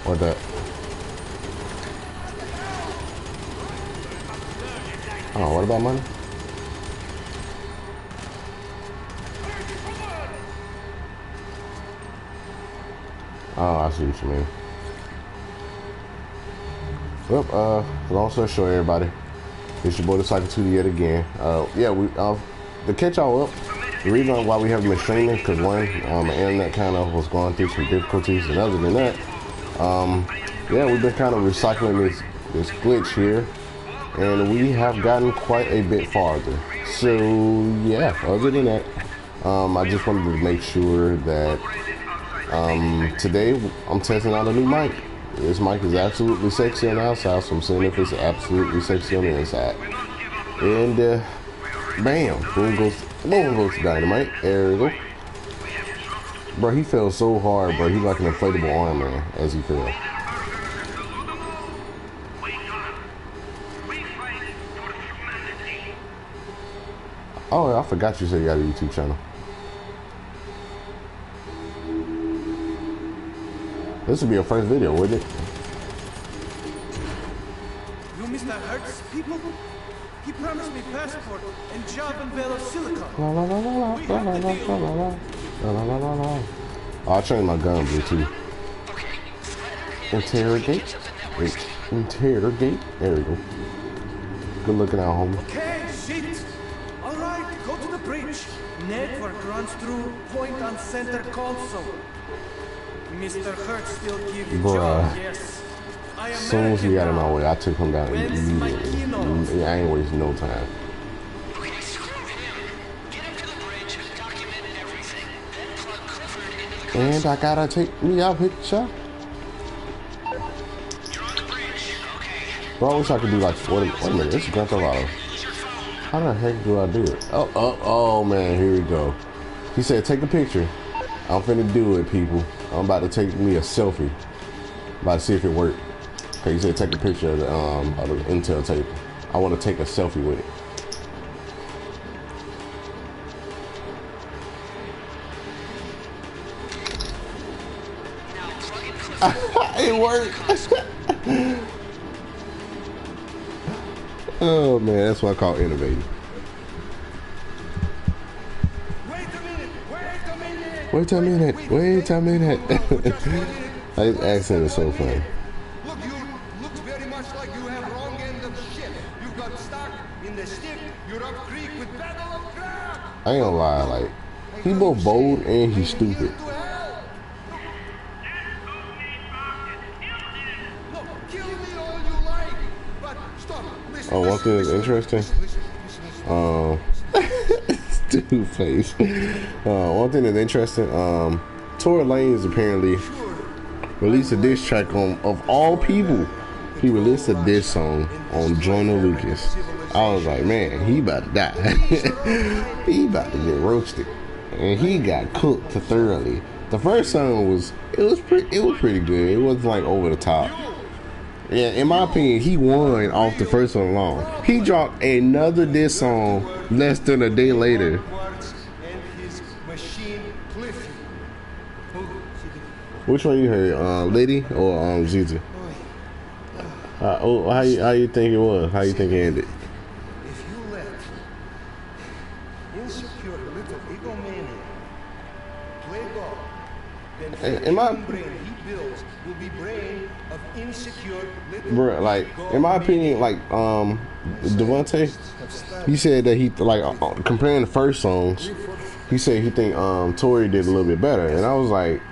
Or that. Oh, what about money? Oh, I see what you mean. Well, long story short, everybody, it's your boy the Psychotutor yet again. Yeah, we to catch y'all up. The reason why we haven't been streaming because one, the internet kind of was going through some difficulties, and other than that, yeah, we've been kind of recycling this glitch here, and we have gotten quite a bit farther. So yeah, other than that, I just wanted to make sure that today I'm testing out a new mic. This mic is absolutely sexy on the outside, so I'm seeing if it's absolutely sexy on the inside. And bam, boom goes the dynamite. There we go. Bro, he fell so hard, bro. He's like an inflatable arm man as he fell. Oh, I forgot you said you got a YouTube channel. This would be your first video, wouldn't it? You Mr. Hertz people? He promised me passport and job in Velo Silicon. La la la la la la la la la la la la. Oh, I changed my gun blue too. Interrogate. Interrogate. There we go. Good looking out, homie. Okay, shit. All right, go to the bridge. Network runs through point on center console. Mr. Hertz still give you job, yes. As soon as he got in my way, I took him down immediately. I ain't wasting no time. Okay, screw him. Get him to the bridge, documented everything, then plug Clifford into the And I gotta take me out picture. You're on the bridge, okay. Bro, I wish I could do like, wait a minute, this is Grand Theft Auto. How the heck do I do it? Oh man, here we go. He said take a picture. I'm finna do it, people. I'm about to take me a selfie. About to see if it worked. Okay, he said take a picture of the Intel table. I want to take a selfie with it. It worked. Oh man, that's what I call innovating. Wait a minute. His accent is so funny. Look, you looks very much like you have wrong end of shit. You got stuck in the stick. You're up creek with battle of crap. I ain't gonna lie, like he both bold and he's stupid. Look, kill me all you like, but stop. Listen, Oh, one thing that's interesting. Dude face. One thing that's interesting, Tory Lanez apparently released a diss track on, of all people, he released a diss song on Joyner Lucas. I was like, man, he about to die. He about to get roasted. And he got cooked thoroughly. The first song was pretty good. It wasn't like over the top. Yeah, in my opinion, he won off the first one alone. He dropped another diss song less than a day later. Which one you heard, Liddy or Zizi? How you think it was? How you think it ended? If you let insecure little egomaniac play ball, then In my brain he builds will be brain of insecure little. Bruh, like in my opinion, like Devontae, he said that he like comparing the first songs, he said he think Tory did a little bit better, and I was like,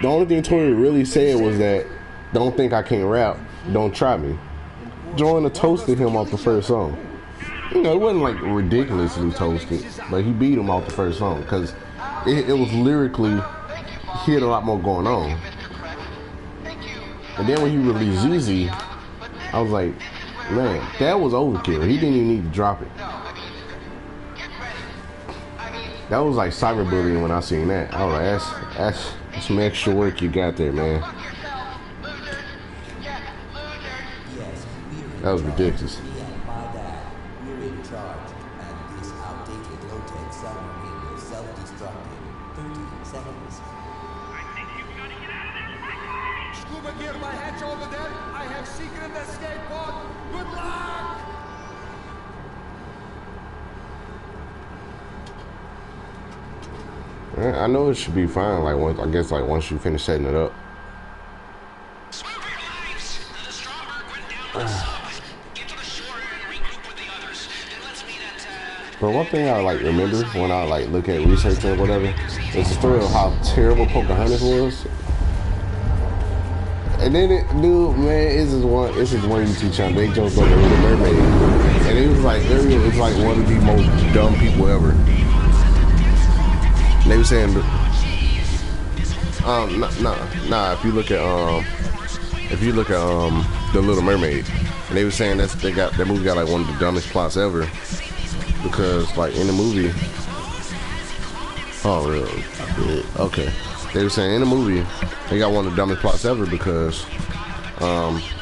the only thing Tory really said was that don't think I can't rap, don't try me. Joyner toasted him off the first song. You know, it wasn't like ridiculously toasted, but he beat him off the first song because it was lyrically, he had a lot more going on. And then when he released Zizi, I was like, man, that was overkill. He didn't even need to drop it. That was like cyberbullying when I seen that. I was like, that's some extra work you got there, man. That was ridiculous. We're in charge, and this outdated low-tech submarine will self-destruct in 30 seconds. I think you've got to get out of there quickly! Scuba gear by hatch over there. I have secret escape pod. Good luck! I know it should be fine. Like once, I guess, like once you finish setting it up. Swim for your lives. The Stromberg went down with the sub. Get to the shore and regroup with the others. And let's meet at, But one thing I like remember when I like look at research or whatever is the story of how terrible Pocahontas was. And then dude, man, this is one YouTube channel. They joked on the Little Mermaid, and it was like Ariel is like one of the most dumb people ever. They were saying, nah. If you look at the Little Mermaid, and they were saying that movie got like one of the dumbest plots ever, because like in the movie, oh really? Okay, they were saying in the movie they got one of the dumbest plots ever because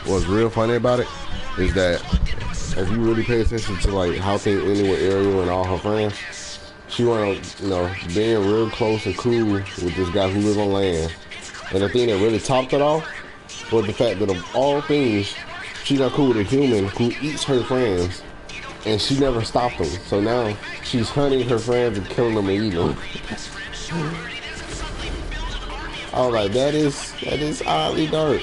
what's real funny about it is that if you really pay attention to like how things ended with Ariel and all her friends. She wanted, being real close and cool with this guy who lives on land. And the thing that really topped it off was the fact that of all things, she got cool with a human who eats her friends, and she never stopped them. So now she's hunting her friends and killing them and eating them. I was like, that is oddly dark.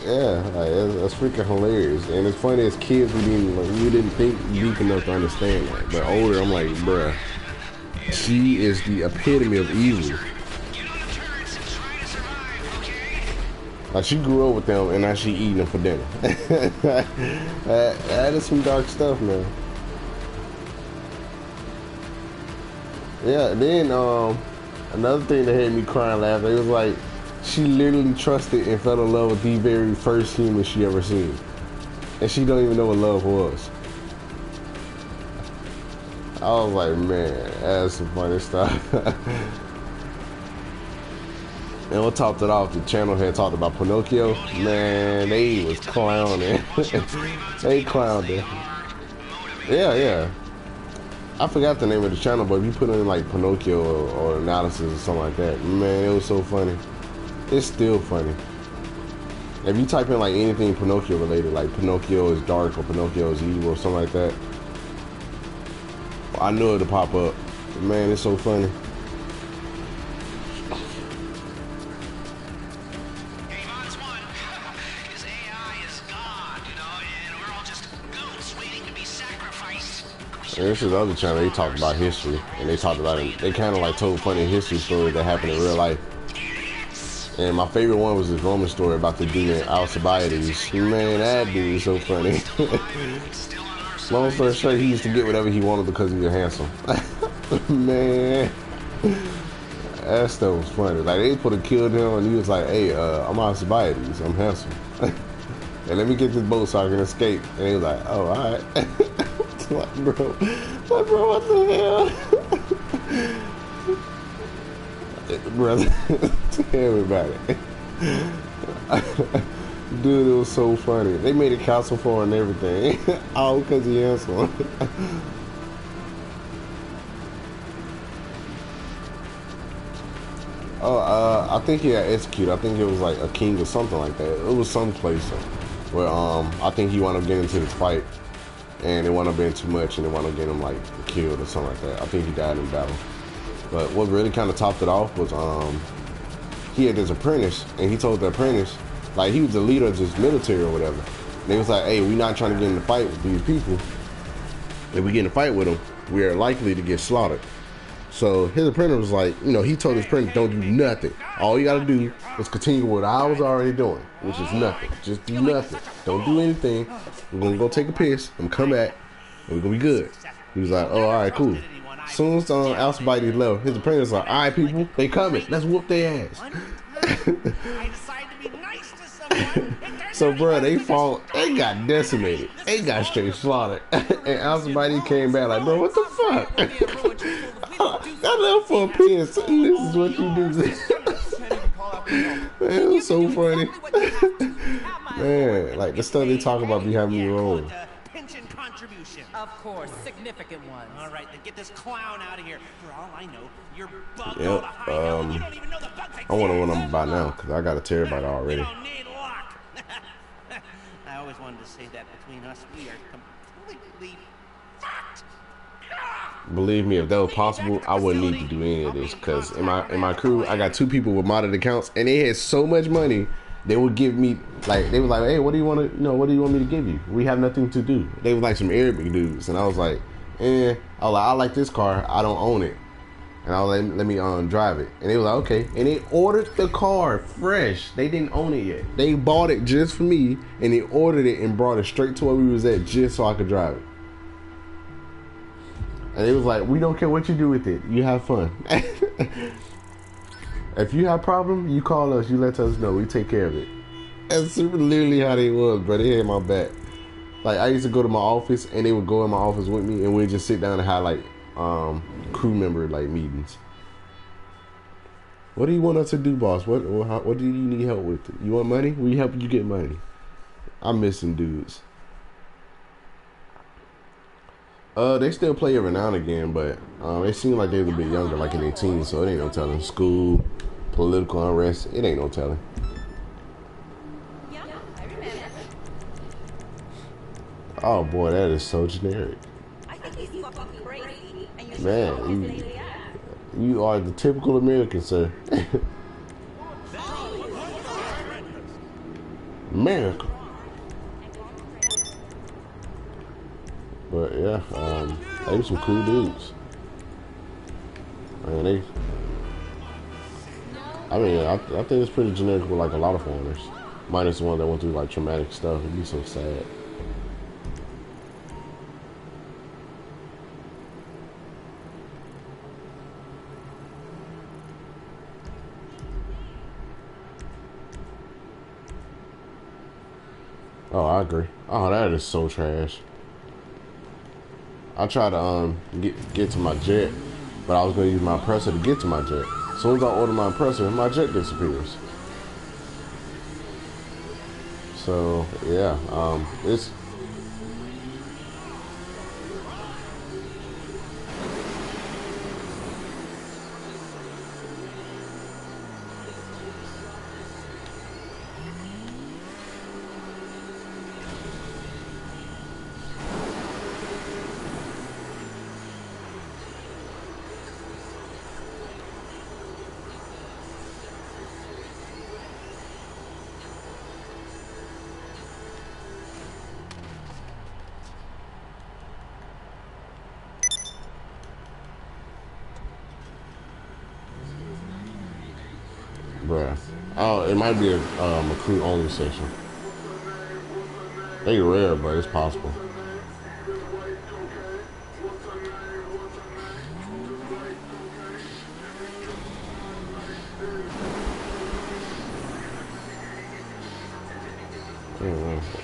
Yeah, like, that's freaking hilarious, and it's funny as kids we didn't think deep enough to understand that, but older I'm like, bruh, she is the epitome of evil. Like she grew up with them, and now she eating them for dinner. that is some dark stuff, man. Yeah, then another thing that had me crying laughing, it was like. She literally trusted and fell in love with the very first human she ever seen. And she don't even know what love was. I was like, man, that's some funny stuff. And what topped it off, the channel had talked about Pinocchio. Man, they was clowning. They clowned it. Yeah. I forgot the name of the channel, but if you put in like Pinocchio or analysis or something like that, man, it was so funny. It's still funny. If you type in like anything Pinocchio related, like Pinocchio is dark or Pinocchio is evil or something like that, I knew it'd pop up. Man, it's so funny. Hey, Von's won. His AI is gone, and we're all just goats waiting to be sacrificed. And this is the other channel, they talk about history, and they talked about it. They kind of like told funny history stories that happened in real life. And my favorite one was this Roman story about the dude named Alcibiades. Man, that dude is so funny. Long story short, he used to get whatever he wanted because he was handsome. Man, that stuff was funny. Like they put a killed him, and he was like, "Hey, I'm Alcibiades. I'm handsome, and let me get this boat so I can escape." And he was like, "Oh, all right." Like, bro, what the hell? Brother, everybody. Dude, it was so funny. They made a castle for him and everything. All because he handsome. I think he got executed. I think it was like a king or something like that. It was some place where I think he wound up getting into this fight, and it wound up being too much, and it wound up getting him like killed or something like that. I think he died in battle. But what really kind of topped it off was he had this apprentice, and he told the apprentice, like he was the leader of this military or whatever. And they was like, "Hey, we're not trying to get in a fight with these people. If we get in a fight with them, we are likely to get slaughtered." So his apprentice was like, he told his apprentice, "Don't do nothing. All you gotta do is continue what I was already doing, which is nothing. Just do nothing. Don't do anything. We're gonna go take a piss. I'm gonna come back, and we're gonna be good." He was like, "Oh, all right, cool." As soon as Alcibiades left, his apprentice was like, "All right, people, they coming. Let's whoop their ass." So, bro, they fought. They got decimated. They got straight slaughtered. And Alcibiades came back like, "Bro, what the fuck? I left for a piss. And this is what you do." Man, it was so funny. Man, like the stuff they talk about be having me roll. Of course, significant ones. All right, then get this clown out of here. For all I know, you're bugged Yep, all to high hell, and you don't even know the bugs exist. I wonder what I'm about now, because I got a terabyte already. You don't need luck. I always wanted to say that between us, we are completely fucked. Believe me, if that was possible, I wouldn't need to do any of this, because in my crew, I got 2 people with modded accounts, and they had so much money, they would give me, like, they was like, hey, what do you want to, what do you want me to give you? We have nothing to do. They were like some Arabic dudes, and I was like, I was like, I like this car, I don't own it, and I was like, let me drive it, and they was like, okay, and they ordered the car fresh. They didn't own it yet. They bought it just for me, and they ordered it and brought it straight to where we was at just so I could drive it. And it was like, we don't care what you do with it. You have fun. If you have a problem, you call us. You let us know. We take care of it. That's literally how they was, bro. They had my back. Like, I used to go to my office, and they would go in my office with me, and we'd just sit down and have, like, crew member, like, meetings. What do you want us to do, boss? What do you need help with? You want money? We help you get money. I'm missing dudes. They still play every now and again, but it seemed like they was a bit younger, like in their teens, so it ain't no telling. School, political unrest, it ain't no telling. Yeah, I remember. Oh boy, that is so generic. I think he's fucking crazy, and you should Man, always you are the typical American, sir. America. But yeah, they were some cool dudes. Man, I think it's pretty generic with like a lot of foreigners. Minus the one that went through like traumatic stuff. It'd be so sad. Oh, I agree. Oh, that is so trash. I tried to get to my jet, but I was gonna use my oppressor to get to my jet. As soon as I order my oppressor, my jet disappears. So yeah, it's bruh. Oh, it might be a recruit only session. They rare, but it's possible.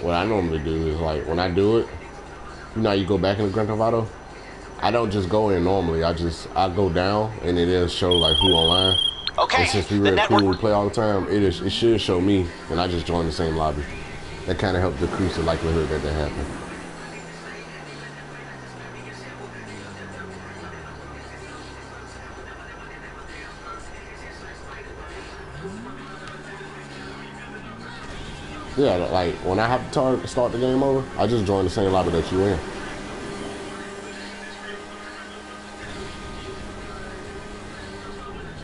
What I normally do is like when I do it, you know how you go back in the Grand Theft Auto? I don't just go in normally. I go down and it'll show like who online. Okay. And since we real cool, we play all the time, it should show me, and I just join the same lobby. That kind of helped decrease the likelihood that happened. Yeah, like when I have to start the game over, I just join the same lobby that you in.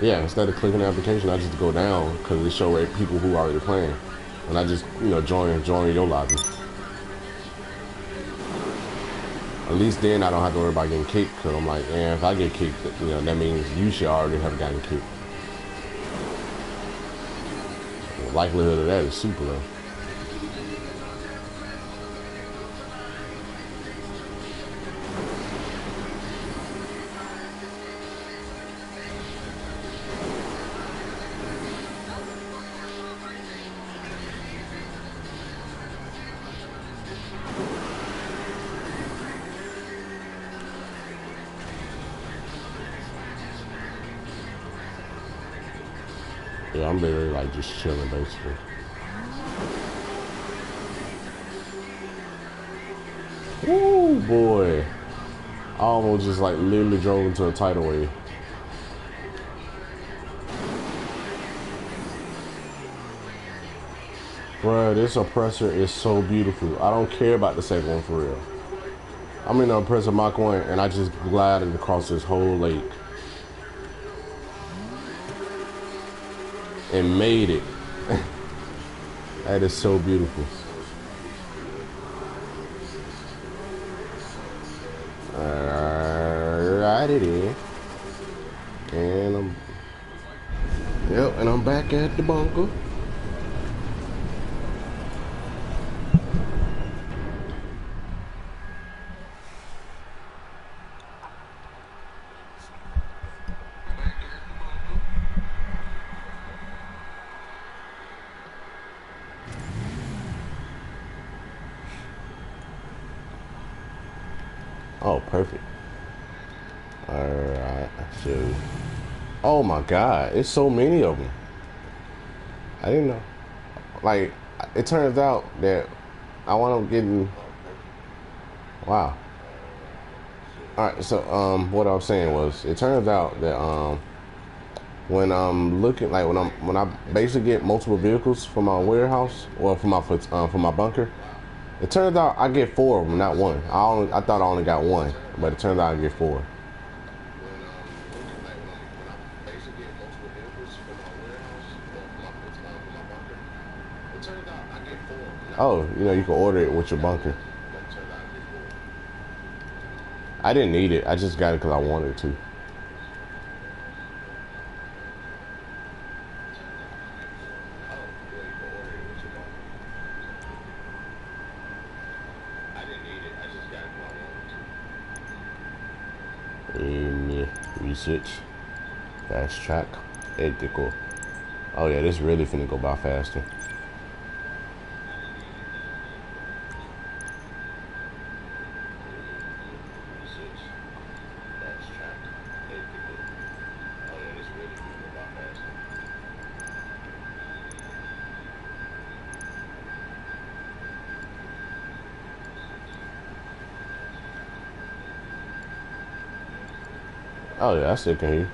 Yeah, instead of clicking the application, I just go down because it shows people who are already playing, and I just join your lobby. At least then I don't have to worry about getting kicked, because I'm like, man, if I get kicked, that means you should already have gotten kicked. The likelihood of that is super low. Yeah, I'm literally like just chilling basically. Woo! boy. I almost just like literally drove into a tidal wave. Bruh, this oppressor is so beautiful. I don't care about the second one for real. I'm in the oppressor Mach 1 and I just glided across this whole lake. And made it. That is so beautiful. Alrighty then. And I'm back at the bunker. Oh, perfect. Alright, so. Oh my god, it's so many of them. I didn't know. Like, it turns out that I want to get in. Wow. Alright, so, what I was saying was, it turns out that, when I'm looking, like, when I basically get multiple vehicles for my warehouse, or for my bunker, it turns out I get 4 of them, not 1. I thought I only got 1, but it turns out I get 4. Oh, you know, you can order it with your bunker. I didn't need it. I just got it because I wanted to. Research, fast track, ethical. Oh yeah, this really finna go by faster. Oh yeah, I still can hear you.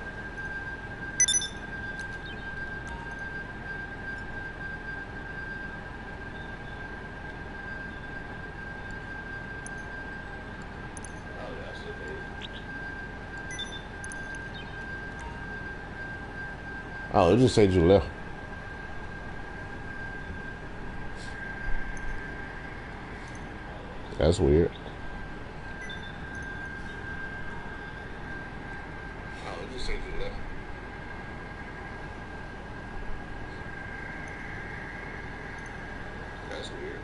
Oh, it just said you left. That's weird. Oh, it just said you left. That's weird.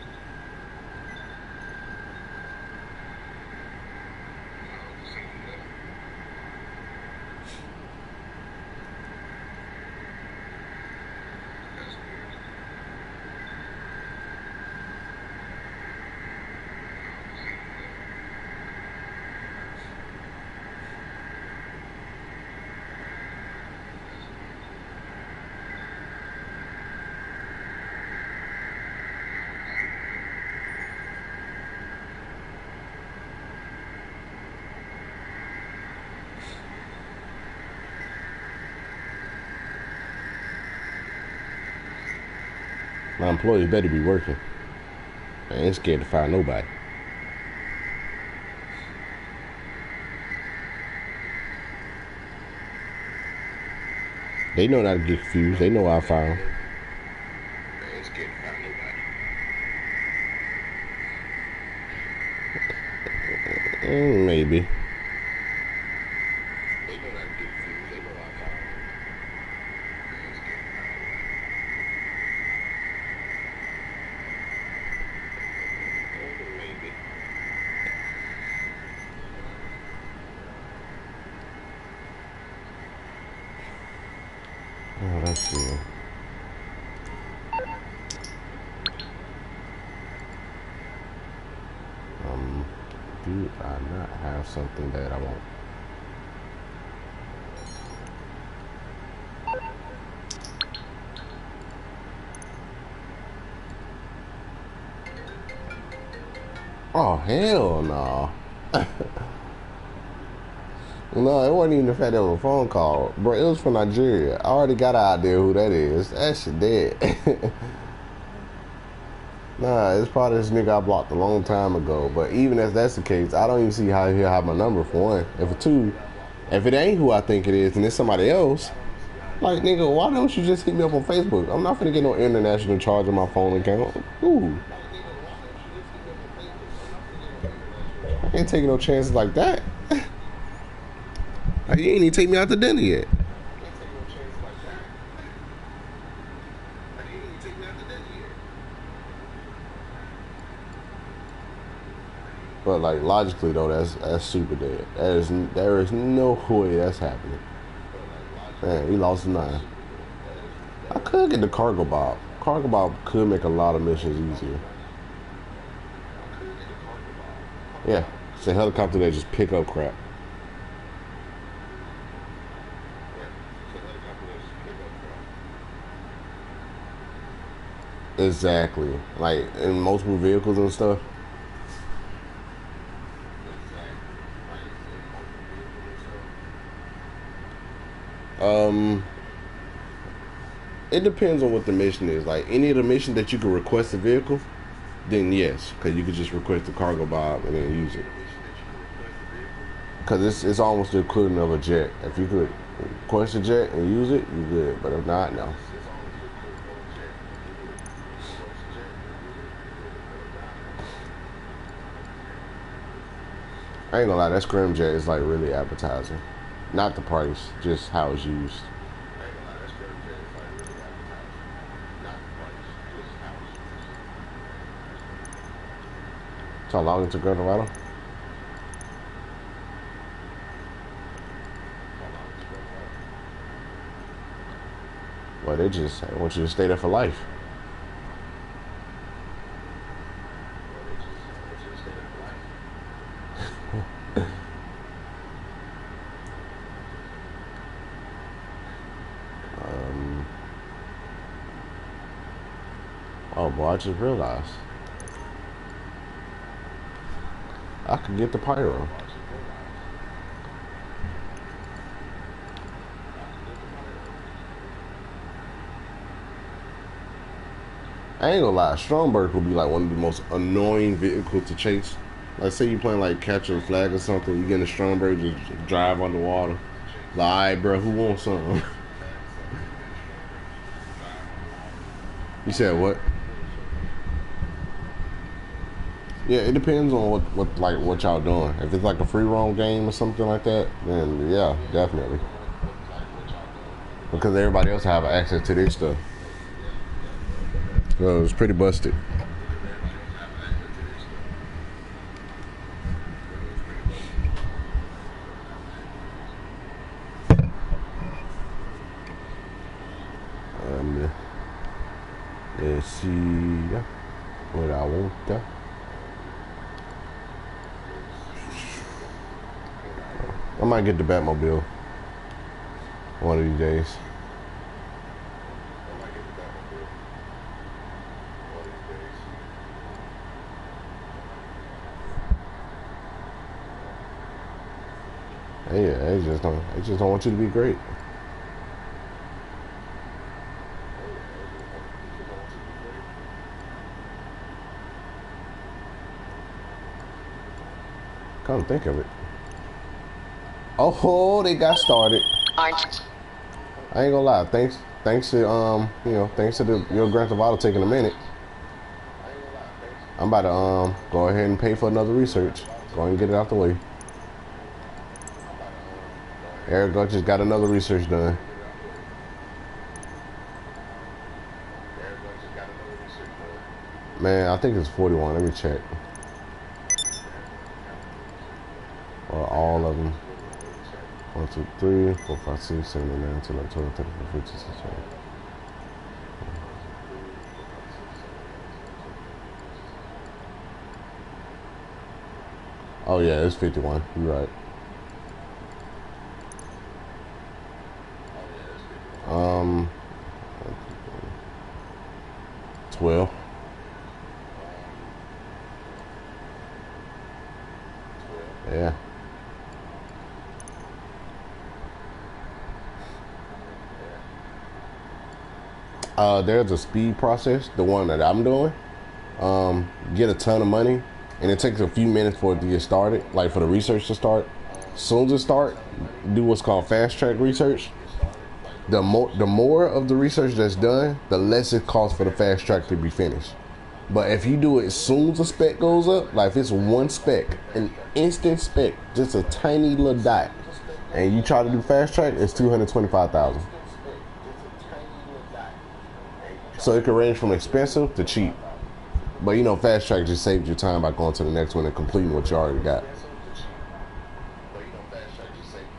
My employees better be working. I ain't scared to fire nobody. They know not to get confused. They know I'll fire them. I ain't scared to fire nobody. Maybe. Oh, let's see. Do I not have something that I want? Oh, hell no. No, it wasn't even the fact that it was a phone call. Bro, it was from Nigeria. I already got an idea who that is. That shit dead. Nah, it's probably this nigga I blocked a long time ago. But even if that's the case, I don't even see how he'll have my number for one. And for two, if it ain't who I think it is and it's somebody else, like, nigga, why don't you just hit me up on Facebook? I'm not finna get no international charge on my phone account. Ooh. I ain't taking no chances like that. You ain't even take me out to dinner yet. But like logically though, that's super dead. There is no way that's happening. Man, we lost 9. I could get the cargo bob. Cargo bob could make a lot of missions easier. Yeah, it's a helicopter that just pick up crap. Exactly. Like in multiple vehicles and stuff. It depends on what the mission is. Like any of the missions that you can request a vehicle, then yes, because you could just request the cargo bob and then use it. Because it's almost the equivalent of a jet. If you could request a jet and use it, you good. But if not, no. I ain't gonna lie, that scramjet is like really appetizing. Not the price, just how it's used. So log into Grand Theft Auto. Well, they just want you to stay there for life. Oh boy, I just realized I could get the pyro. I ain't gonna lie, Stromberg would be like one of the most annoying vehicles to chase. Like say you playing like capture the flag or something, you get in a Stromberg, just drive underwater. Like, alright bro, who wants something? You said what? Yeah, it depends on what y'all doing. If it's like a free roam game or something like that, then yeah, definitely. Because everybody else have access to this stuff. So it's pretty busted. Let's see what I want there. I might get the Batmobile one of these days. Yeah, they just don't want you to be great. Come think of it. Oh, they got started. I ain't gonna lie. Thanks to thanks to your Grand Theft Auto taking a minute. I'm about to go ahead and pay for another research. Go ahead and get it out the way. Eric just got another research done. Man, I think it's 41. Let me check. Or all of them. 1, 2, 3, 4, 5, 6, 7, 8, 9, 10, 11, 12, 13, 14, 15, 16, 17. Oh yeah, it's 51. You're right. 12. There's a speed process, the one that I'm doing. Get a ton of money, and it takes a few minutes for it to get started, like for the research to start. As soon as it start, do what's called fast track research. The more of the research that's done, the less it costs for the fast track to be finished. But if you do it as soon as a spec goes up, like if it's one spec, an instant spec, just a tiny little dot, and you try to do fast track, it's $225,000. So it can range from expensive to cheap. But you know, fast track just saves you time by going to the next one and completing what you already got.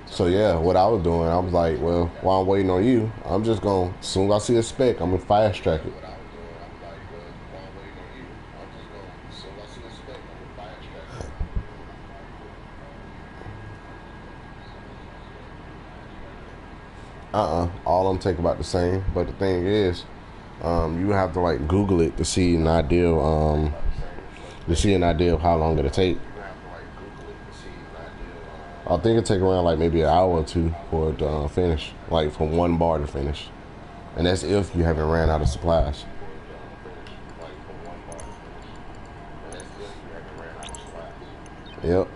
So yeah, what I was doing, I was like, well, while I'm waiting on you, I'm just going, as soon as I see a spec, I'm going to fast track it. All of them take about the same. But the thing is, you have to like Google it to see an idea of how long it'll take. I think it'll take around like maybe an hour or two for it to finish, like from one bar to finish. And that's if you haven't ran out of supplies. Yep.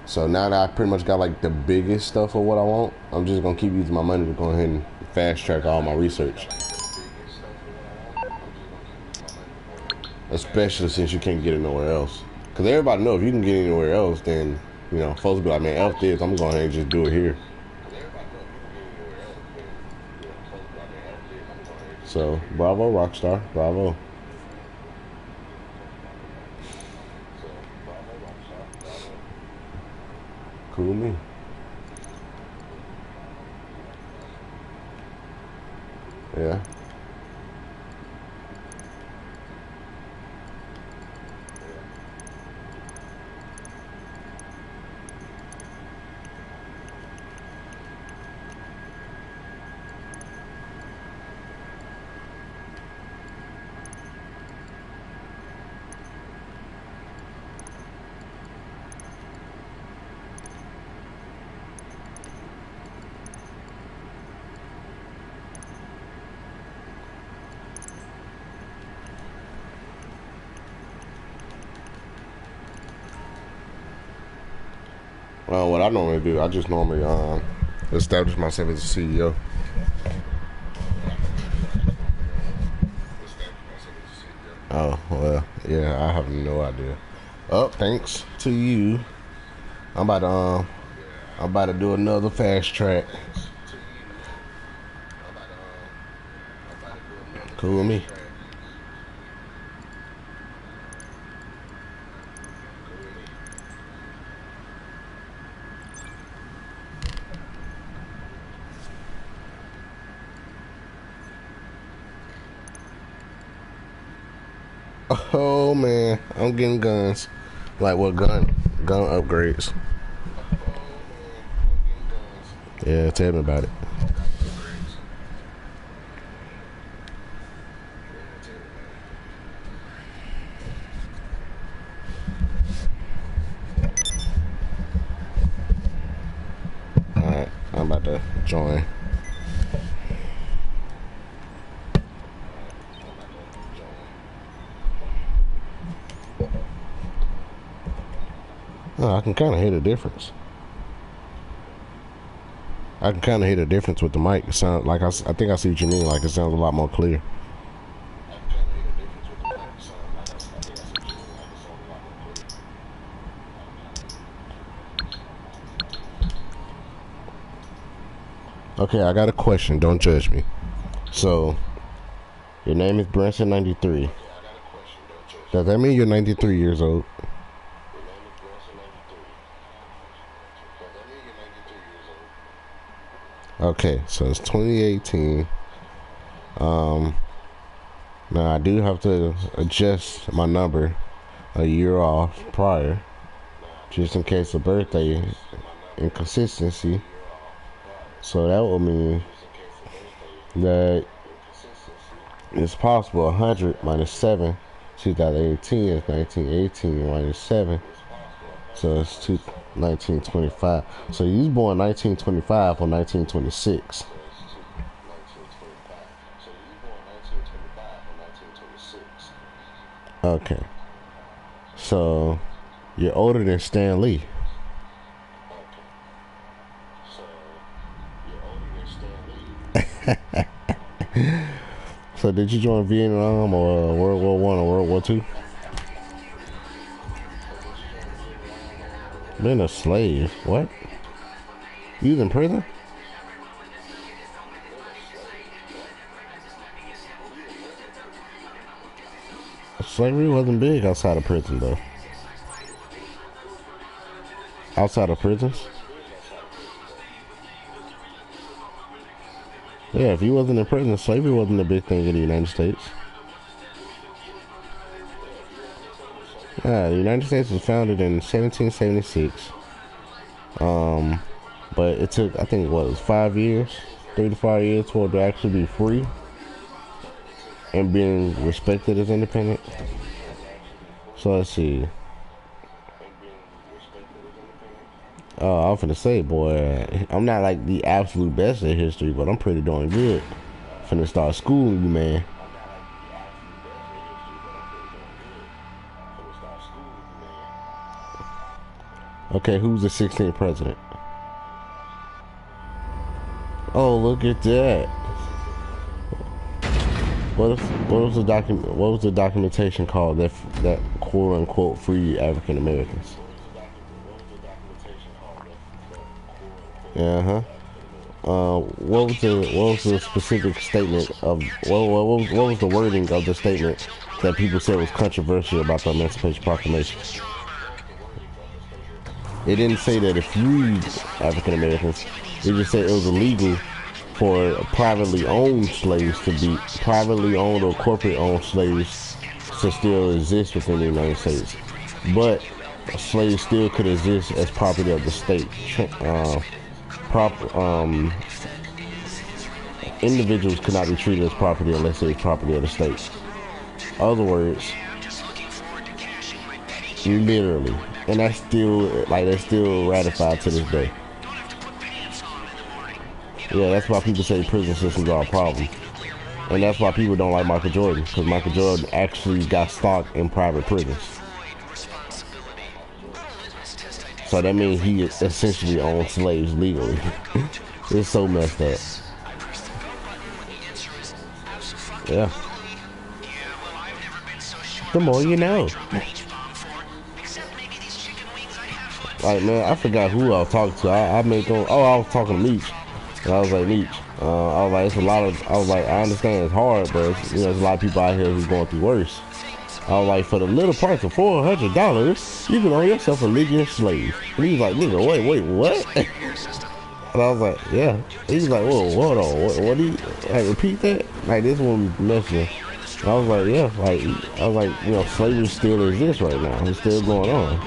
So now that I pretty much got like the biggest stuff of what I want, I'm just gonna keep using my money to go ahead and fast track all my research. Especially since you can't get it nowhere else. Because everybody knows if you can get it anywhere else, then, you know, folks be like, man, F this, I'm going ahead and just do it here. So, bravo, Rockstar, bravo. Cool me. Yeah. What I normally do, I just normally establish myself as a CEO. Oh, well, yeah, I have no idea. Oh, thanks to you, I'm about to do another fast track. Cool with me. Oh man, I'm getting guns. Like what gun? Gun upgrades. Yeah, tell me about it. Alright, I'm about to join. Oh, I can kind of hear the difference. I can kind of hear the difference with the mic. It sounds like I think I see what you mean. Like it sounds a lot more clear. Okay, I got a question. Don't judge me. So, your name is Branson93. Does that mean you're 93 years old? Okay, so it's 2018. Now I do have to adjust my number a year off prior, just in case of birthday inconsistency. So that will mean that it's possible 100 minus 7, 2018 is 1918 minus 7. So it's 1925. So you was born 1925 or 1926. Okay. So, you're older than Stan Lee. So did you join Vietnam or World War One or World War Two? Being a slave? What? You was in prison? Slavery wasn't big outside of prison, though. Outside of prisons? Yeah, if you wasn't in prison, slavery wasn't a big thing in the United States. Yeah, the United States was founded in 1776. But it took, I think, what, it was 5 years, 3 to 5 years for it to actually be free and being respected as independent. So let's see. Oh, I'm finna say, boy, I'm not like the absolute best at history, but I'm pretty darn good. Finna start schooling you, man. Okay, who's the 16th president? Oh, look at that. What was the documentation called that quote unquote free African Americans? What was the specific statement of what was the wording of the statement that people said was controversial about the Emancipation Proclamation? It didn't say that it freed African Americans. It just said it was illegal for privately owned slaves to be privately owned or corporate owned slaves to still exist within the United States, but slaves still could exist as property of the state. Individuals could not be treated as property unless it was property of the state. Other words, literally, and that's still ratified to this day. Yeah, that's why people say prison systems are a problem, and that's why people don't like Michael Jordan, because Michael Jordan actually got stock in private prisons. So that means he essentially owns slaves legally. It's so messed up. Yeah. The more you know. Like, man, I forgot who I was talking to. I was talking to Meech. And I was like, Meech. I was like, it's a lot of, I was like, I understand it's hard, but it's, there's a lot of people out here who's going through worse. I was like, for the little price of $400, you can own yourself a legal slave. And he was like, nigga, wait, what? And I was like, yeah. He was like, whoa, hold on, what do you, like, repeat that? Like, this one was messing. I was like, yeah, slavery still exists right now. It's still going on.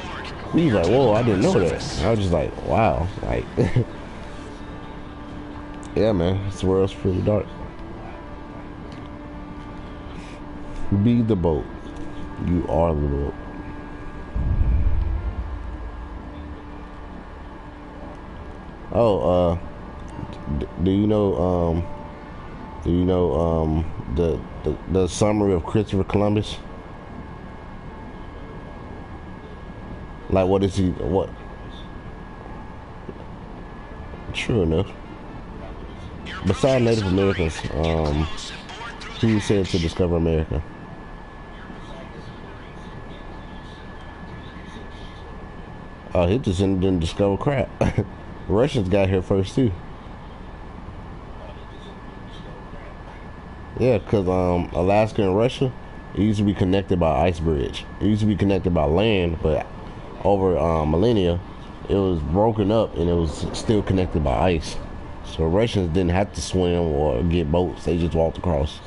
He was like, whoa, I didn't know that. I was just like, wow, like, yeah, man, this world's pretty dark. Be the boat. You are the boat. Oh, do you know the summary of Christopher Columbus? Like, what is he? What? True enough. Besides Native Americans, who said to discover America? He just didn't discover crap. Russians got here first too. Yeah, because Alaska and Russia, it used to be connected by ice bridge. It used to be connected by land, but over millennia, it was broken up and it was still connected by ice. So Russians didn't have to swim or get boats; they just walked across.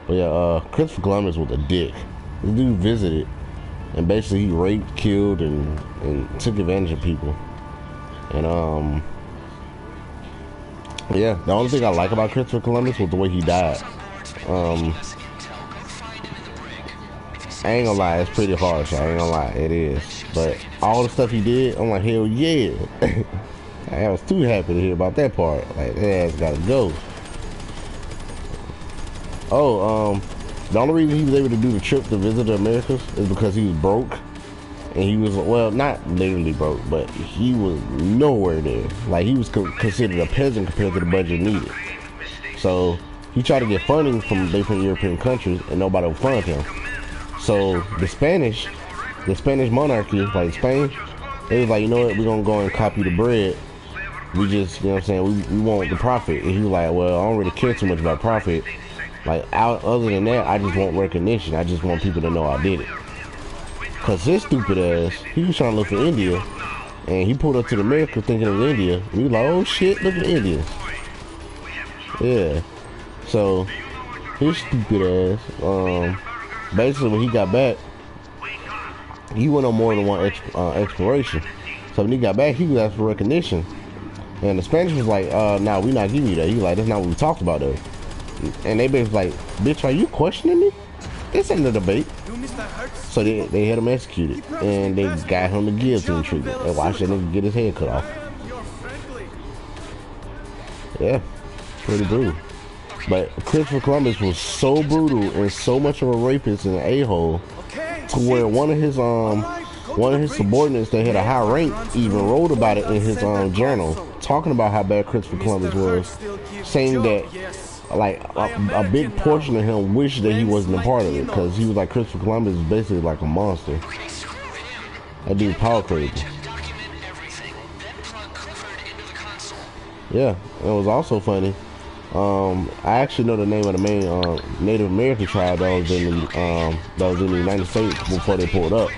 But yeah, Christopher Columbus was a dick. This dude visited, and basically he raped, killed, and took advantage of people. And yeah, the only thing I like about Christopher Columbus was the way he died. I ain't gonna lie, it's pretty harsh. I ain't gonna lie, it is. But all the stuff he did, I'm like, hell yeah. I was too happy to hear about that part. Like, that ass gotta go. Oh, the only reason he was able to do the trip to visit the Americas is because he was broke. And he was, well, not literally broke, but he was nowhere there. Like, he was considered a peasant compared to the budget needed. So, he tried to get funding from different European countries, and nobody would fund him. So, the Spanish monarchy, like Spain, they was like, you know what, we're going to go and copy the bread. We just, you know what I'm saying, we want the profit. And he was like, well, I don't really care too much about profit. Like, other than that, I just want recognition. I just want people to know I did it. Cause his stupid ass, he was trying to look for India, and he pulled up to the America thinking it was India, and he was like, oh shit, look at India. Yeah. So, his stupid ass, basically when he got back, he went on more than one exploration. So when he got back, he was asking for recognition. And the Spanish was like, nah, we not giving you that. He was like, that's not what we talked about though. And they was like, bitch, are you questioning me? This ain't a debate. So they had him executed, and they got him the guillotine treatment, and watched that nigga get his head cut off. Yeah, pretty brutal. But Christopher Columbus was so brutal and so much of a rapist and an a-hole, to where one of his subordinates that had a high rank even wrote about it in his journal, talking about how bad Christopher Columbus was, saying that like a big portion of him wished that he wasn't a part of it, because he was like, Christopher Columbus is basically like a monster. That dude power crazy. Yeah, it was also funny. I actually know the name of the main Native American tribe that was in the United States before they pulled up,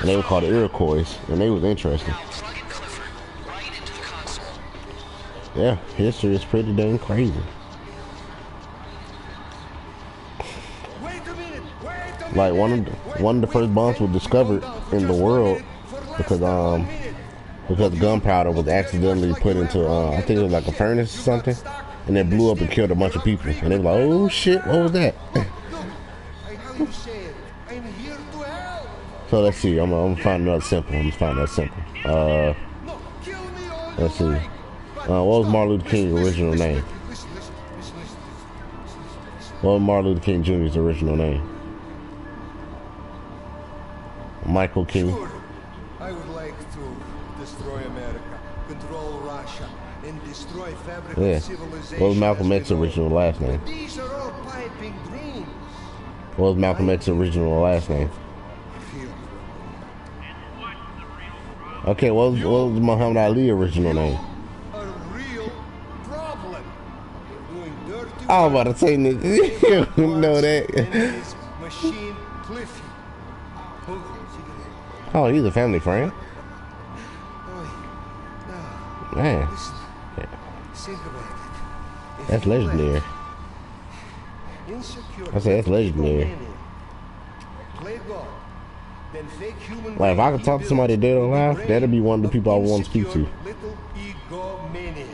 and they were called the Iroquois, and they was interesting. Yeah, history is pretty dang crazy. Like one of the first bombs was discovered in the world because gunpowder was accidentally put into I think it was like a furnace or something, and it blew up and killed a bunch of people. And they were like, oh shit, what was that? So let's see. I'm gonna find another simple. Let's see. What was Martin Luther King's original name? What was Martin Luther King Jr.'s original name? Michael King. Sure. I would like to destroy America, control Russia, and destroy fabric of civilization. What was Malcolm X's original last name? These are all piping dreams. What was Malcolm X's original last name? Okay, what was Muhammad Ali's original name? A real problem. Doing dirty I was about to say, nigga, you know that. Machine Cliffy. Oh, he's a family friend. Man, Think about it. that's legendary. I say that's legendary. Like, if I could talk to somebody dead or alive, that'd be one of the people I want to speak to. Little egomaniac.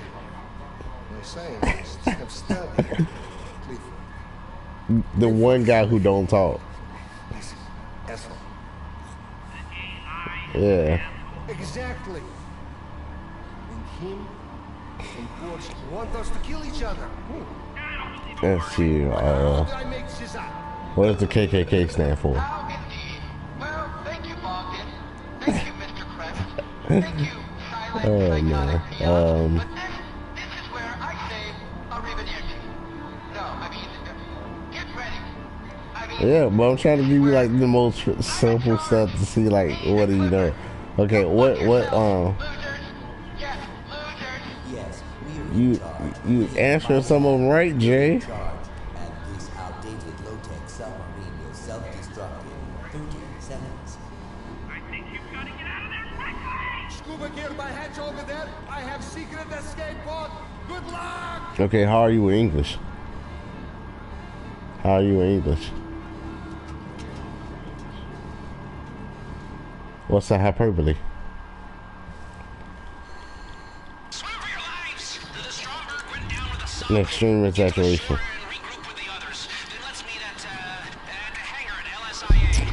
My scientists have studied Clifford. The one guy who don't talk. Asshole. Yeah. Exactly. And him and Porsche want us to kill each other. Let's see. How do I make this up? What does the KKK stand for? How indeed. Well, thank you, Bogdan. Thank you, Mr. Kreft. Thank you, silent psychotic beyond. But this is where I say arrivederci. No, I mean, get ready. I mean, Yeah, but I'm trying to give you like the most simple stuff to see like what do you know. Okay, what losers. Yes, losers. Yes, you answer some of them right, Jay. charge, and this outdated low-tech submarine will self-destruct in 30 seconds. I think you've got to get out of there quickly. Scuba gear by hatch over there. I have secret escape pod. Good luck. Okay, how are you in English? How are you in English? What's the hyperbole? Swim for your lives. The Stromberg went down with a An extreme exaggeration. and regroup with the others. Then let's meet at the hangar at LSIA.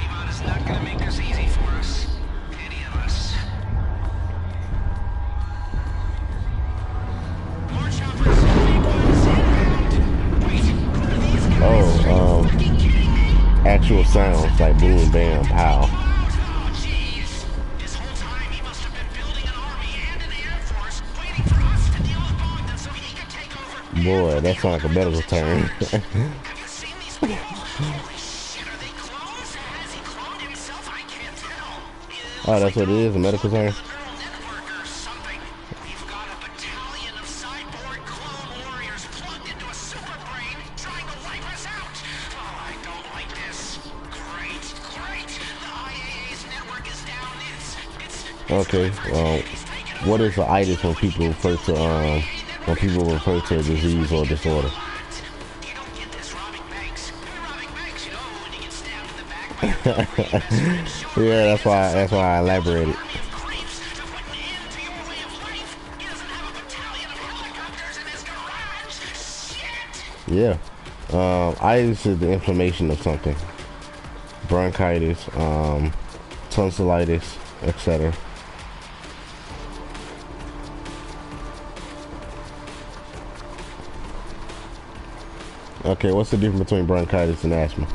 Avon is not going to make this easy for us. Any of us. More choppers. Big ones inbound. Wait, who are these guys? sounds like boom, bam, pow. Boy, that sounds like a medical term. Oh, that's what it is, a medical term? Okay, well, what is the itis when people refer to a disease or disorder? Yeah, that's why I elaborated. Yeah, itis is the inflammation of something, bronchitis, tonsillitis, etc. Okay, what's the difference between bronchitis and asthma?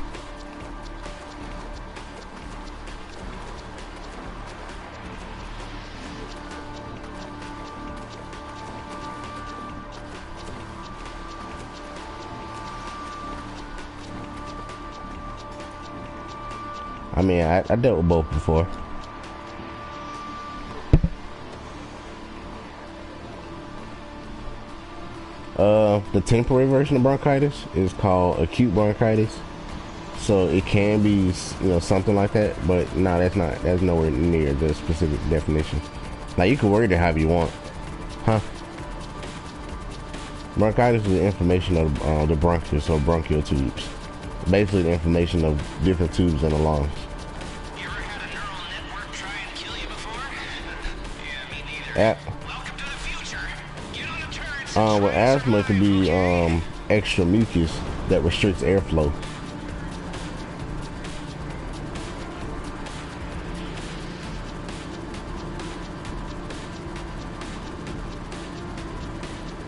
I mean, I dealt with both before. The temporary version of bronchitis is called acute bronchitis. So it can be, you know, something like that, but no, that's nowhere near the specific definition. Like, you can word it however you want. Huh? Bronchitis is the inflammation of the bronchus or bronchial tubes. Basically the inflammation of different tubes in the lungs. You ever had a neural network try and kill you before? Yeah, me neither. Yeah. Welcome to the future. Get on the turrets. Well, asthma can be extra mucus that restricts airflow.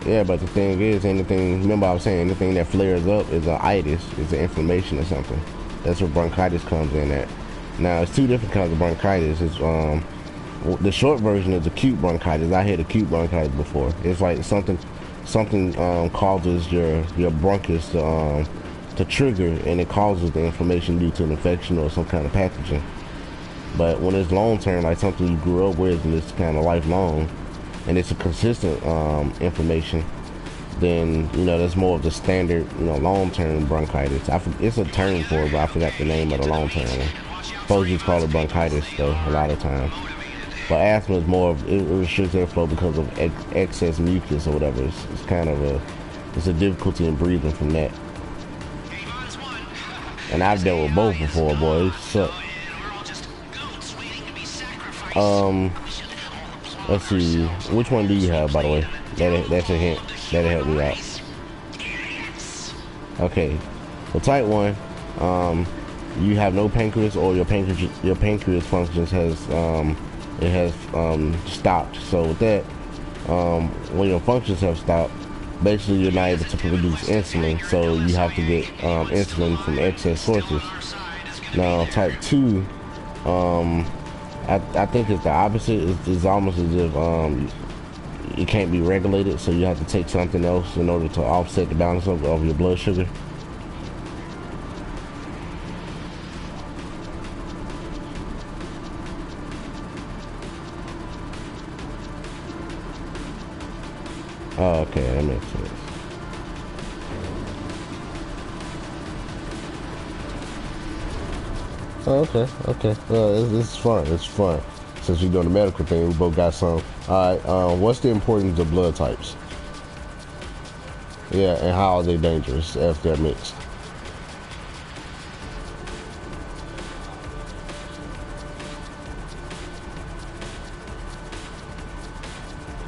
Yeah, but the thing is, remember I was saying, anything that flares up is an itis, is an inflammation or something. That's where bronchitis comes in at. Now, it's two different kinds of bronchitis. It's the short version is acute bronchitis. I had acute bronchitis before. It's like something causes your bronchus to trigger, and it causes the inflammation due to an infection or some kind of pathogen. But when it's long term, like something you grew up with and it's kind of lifelong, and it's a consistent inflammation, then, you know, that's more of the standard, you know, long-term bronchitis. It's a term for it, but I forgot the name of the long-term one. Folks just call it bronchitis, though, a lot of times. But asthma is more of, it restricts airflow because of excess mucus or whatever. It's kind of it's a difficulty in breathing from that. And I've dealt with both before, boy. It sucks. Let's see, which one do you have, by the way? That's a hint. That'll help me out. Okay, the type 1, you have no pancreas, or your pancreas functions has stopped. So with that, when your functions have stopped, basically you're not able to produce insulin, so you have to get insulin from excess sources. Now type 2, I think it's the opposite. It's almost as if it can't be regulated, so you have to take something else in order to offset the balance of your blood sugar. Oh, okay, that makes sense. Oh, okay. This is fun. It's fun. Since we're doing the medical thing, we both got some. Alright, what's the importance of blood types? Yeah, and how are they dangerous if they're mixed?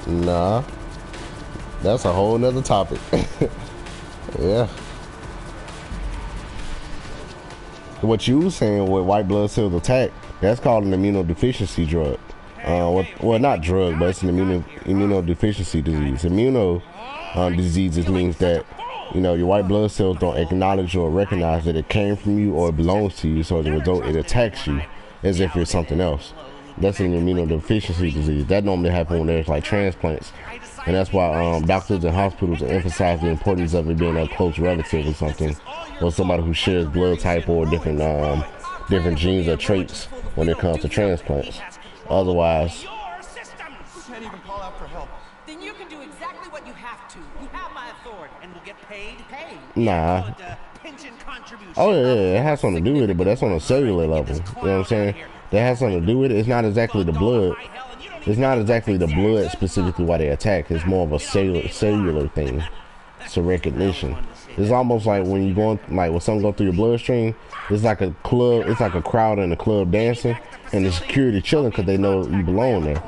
Nah. That's a whole nother topic. Yeah. What you were saying with white blood cells attack, that's called an immunodeficiency drug. Well, not drug, but it's an immunodeficiency disease. Diseases means that You know, your white blood cells don't acknowledge or recognize that it came from you or it belongs to you, so as a result, it attacks you as if it's something else. That's an immunodeficiency disease. That normally happens when there's like transplants, and that's why doctors and hospitals emphasize the importance of it being a close relative or something, or somebody who shares blood type or different genes or traits when it comes to transplants. Otherwise, You can't even call out for help. Then you can do exactly what you have to. You have my authority, and we'll get paid. nah. Oh yeah, it has something to do with it, but that's on a cellular level. You know what I'm saying? That has something to do with it. It's not exactly the blood. It's not exactly the blood specifically why they attack. It's more of a cellular thing. It's a recognition. It's almost like when you going like when something go through your bloodstream. It's like a club. It's like a crowd in a club dancing, and the security chilling because they know you belong there.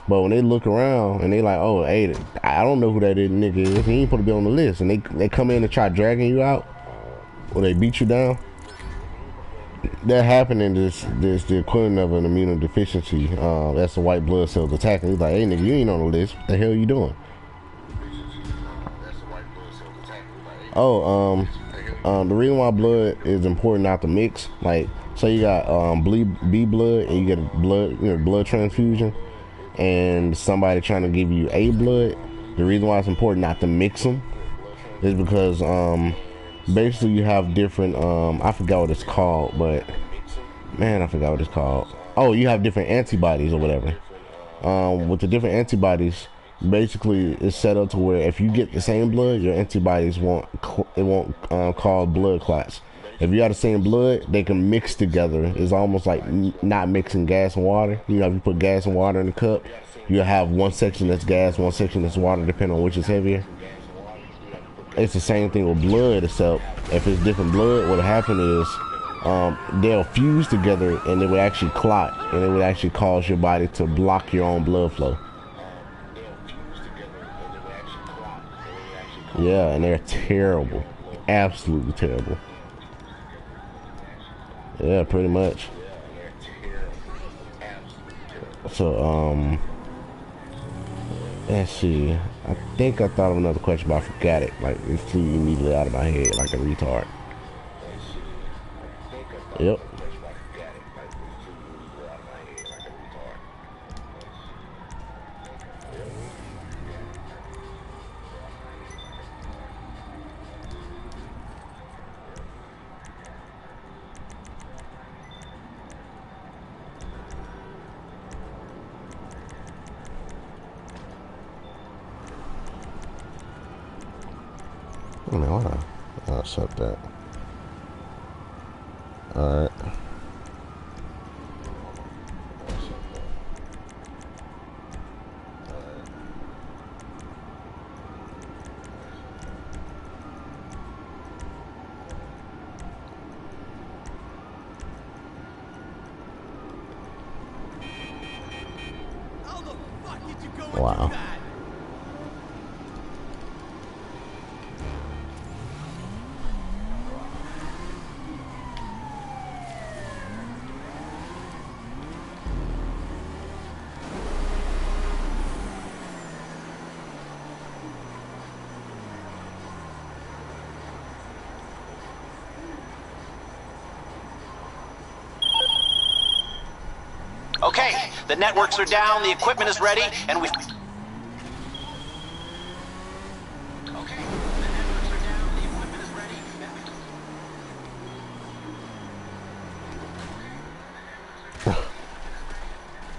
But when they look around and they like, oh, hey, I don't know who that nigga is. He ain't supposed to be on the list. And they come in and try dragging you out, or they beat you down. That happening is the equivalent of an immunodeficiency. That's the white blood cells attacking. He's like, hey nigga, you ain't on the list. What the hell you doing? Oh, the reason why blood is important not to mix, like, say you got B blood and you get a blood transfusion, and somebody trying to give you A blood. The reason why it's important not to mix them is because basically you have different I forgot what it's called, but man, I forgot what it's called. Oh, you have different antibodies or whatever. With the different antibodies, basically it's set up to where if you get the same blood, your antibodies won't cause blood clots. If you got the same blood, they can mix together. It's almost like not mixing gas and water. You know, if you put gas and water in a cup, you'll have one section that's gas, one section that's water, depending on which is heavier. It's the same thing with blood, except if it's different blood, what'll happen is they'll fuse together and they would actually clot, and it would actually cause your body to block your own blood flow. Yeah, and they're terrible. Absolutely terrible. Yeah, pretty much. So, let's see. I think I thought of another question, but I forgot it. Like, it flew immediately out of my head like a retard. Yep. Oh, man, why not? I'll accept that. Alright. How the fuck did you go and Wow. do that? Okay, the networks are down, the equipment is ready, and we've...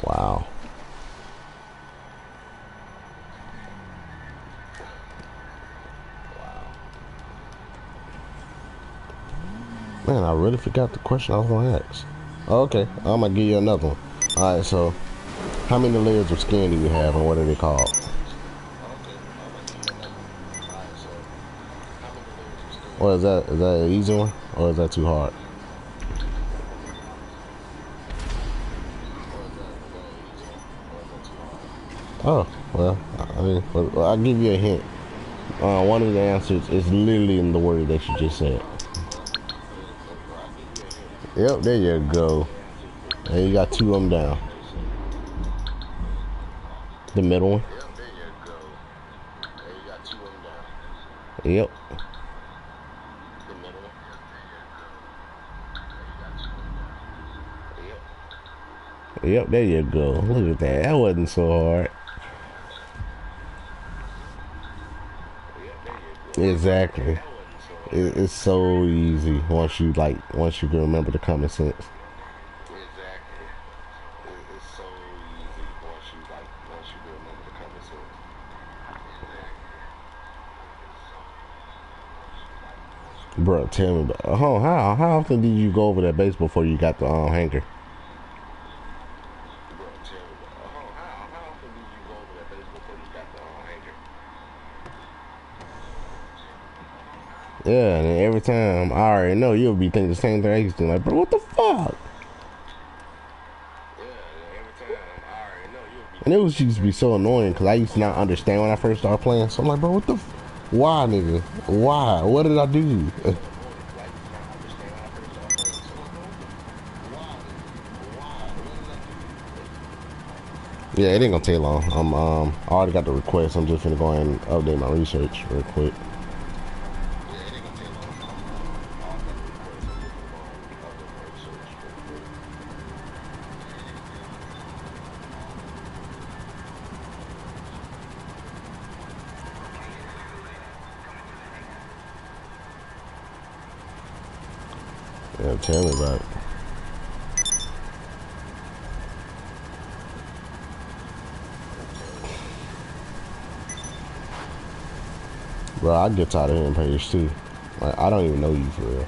Wow. Man, I really forgot the question I was going to ask. Okay, I'm going to give you another one. Alright, so how many layers of skin do you have and what are they called? Or is that an easy one or is that too hard? Oh, well, I mean, I'll give you a hint. One of the answers is literally in the word that you just said. Yep, there you go. And you got two of them down. The middle one. Yep. Yep, there you go. Look at that. That wasn't so hard. Exactly. It's so easy once you can remember the common sense. Bro, tell me about how often did you go over that base before you got the hanger? Yeah, and every time I already know you'll be thinking the same thing I used to, like, bro, what the fuck? And it used to be so annoying because I used to not understand when I first started playing. So I'm like, bro, what the why, nigga? Why? What did I do? Yeah, it ain't gonna take long. I already got the request. I'm just gonna go ahead and update my research real quick. Yeah, tell me about it. Bro, I get tired of hearing page 2. Like, I don't even know you for real.